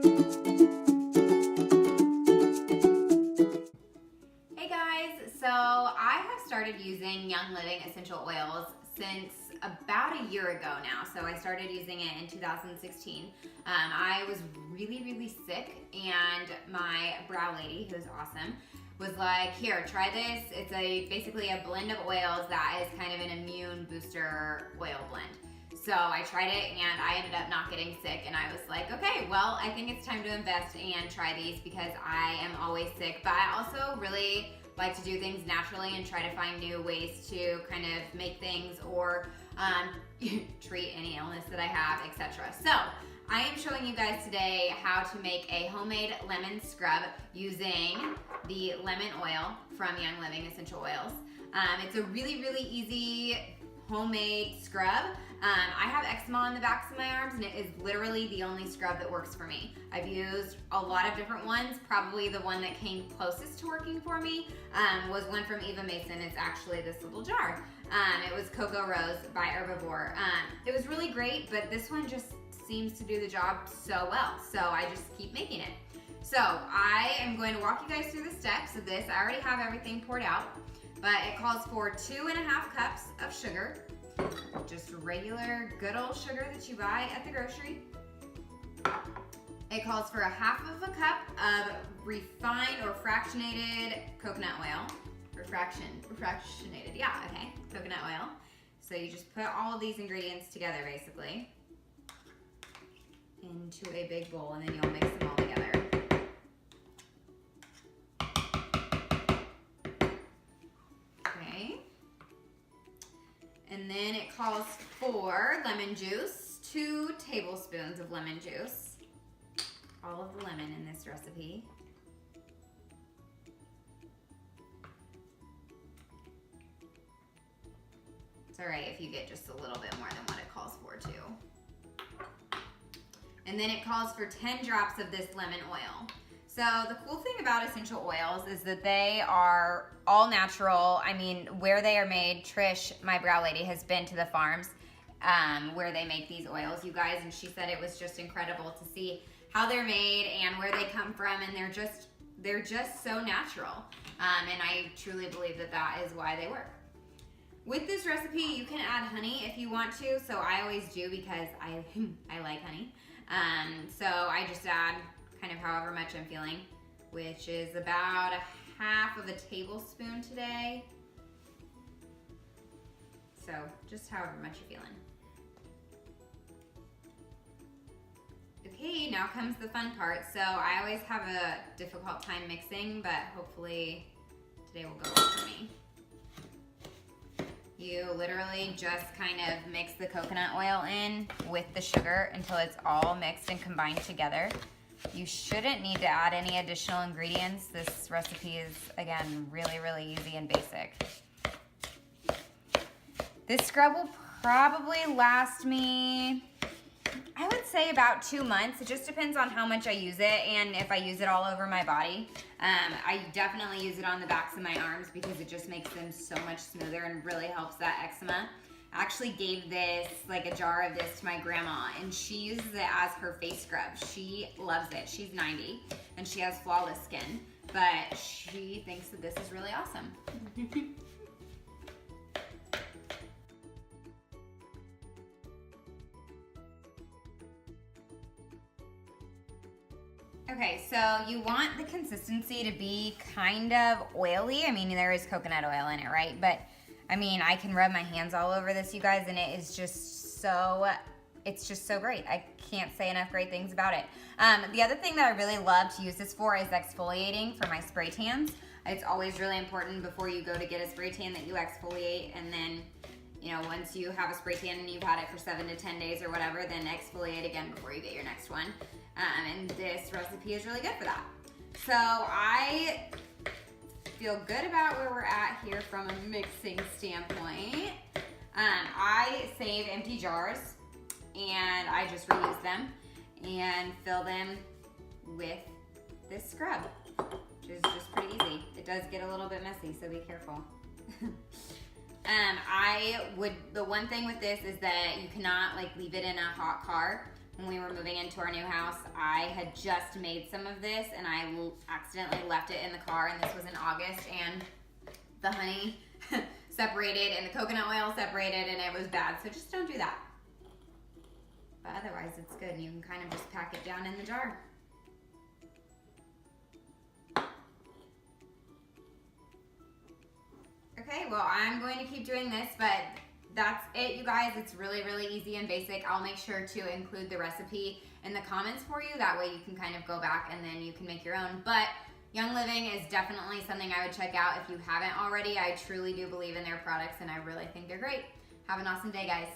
Hey guys, so I have started using YoungLiving essential oils since about a year ago now. So I started using it in 2016. I was really sick, and my brow lady, who's awesome, was like, here, try this. It's basically a blend of oils that is kind of an immune booster oil blend. So I tried it and I ended up not getting sick, and I was like, okay, well, I think it's time to invest and try these because I am always sick, but I also really like to do things naturally and try to find new ways to kind of make things or treat any illness that I have, etc. So I am showing you guys today how to make a homemade lemon scrub using the lemon oil from YoungLiving Essential Oils. It's a really easy homemade scrub. I have eczema on the backs of my arms, and it is literally the only scrub that works for me. I've used a lot of different ones. Probably the one that came closest to working for me was one from Eva Mason. It's actually this little jar. It was Cocoa Rose by Herbivore. It was really great, but this one just seems to do the job so well, so I just keep making it. So I am going to walk you guys through the steps of this. I already have everything poured out, but it calls for 2.5 cups of sugar, just regular good old sugar that you buy at the grocery. It calls for 1/2 cup of refined or fractionated coconut oil. Fractionated, yeah, okay, coconut oil. So you just put all of these ingredients together basically into a big bowl, and then you'll mix them all together. Okay. And then it calls for lemon juice, 2 tablespoons of lemon juice. All of the lemon in this recipe. It's all right if you get just a little bit more than what it calls for too. And then it calls for 10 drops of this lemon oil. So the cool thing about essential oils is that they are all natural. I mean, where they are made, Trish, my brow lady, has been to the farms where they make these oils, you guys, and she said it was just incredible to see how they're made and where they come from, and they're just so natural. And I truly believe that that is why they work. With this recipe, you can add honey if you want to, so I always do because I like honey. So I just add kind of however much I'm feeling, which is about 1/2 tablespoon today. So just however much you're feeling. Okay, now comes the fun part. So I always have a difficult time mixing, but hopefully today will go well for me. You literally just kind of mix the coconut oil in with the sugar until it's all mixed and combined together. You shouldn't need to add any additional ingredients. This recipe is, again, really easy and basic. This scrub will probably last me, I would say, about 2 months. It just depends on how much I use it and if I use it all over my body. I definitely use it on the backs of my arms because it just makes them so much smoother and really helps that eczema. I actually gave this, like a jar of this, to my grandma, and she uses it as her face scrub. She loves it. She's 90 and she has flawless skin, but she thinks that this is really awesome. Okay, so you want the consistency to be kind of oily. I mean, there is coconut oil in it, right? But I mean, I can rub my hands all over this, you guys, and it is just so, it's just so great. I can't say enough great things about it. The other thing that I really love to use this for is exfoliating for my spray tans. It's always really important before you go to get a spray tan that you exfoliate, and then, you know, once you have a spray tan and you've had it for 7 to 10 days or whatever, then exfoliate again before you get your next one. And this recipe is really good for that. So I feel good about where we're at here from a mixing standpoint. I save empty jars and I just reuse them and fill them with this scrub, which is just pretty easy. It does get a little bit messy, so be careful. The one thing with this is that you cannot like leave it in a hot car when we were moving into our new house. I had just made some of this and I accidentally left it in the car, and this was in August, and the honey separated and the coconut oil separated and it was bad. So just don't do that. But otherwise it's good, and you can kind of just pack it down in the jar. Okay, well, I'm going to keep doing this, but that's it, you guys. It's really, really easy and basic. I'll make sure to include the recipe in the comments for you. That way you can kind of go back and then you can make your own. But Young Living is definitely something I would check out if you haven't already. I truly do believe in their products and I really think they're great. Have an awesome day, guys.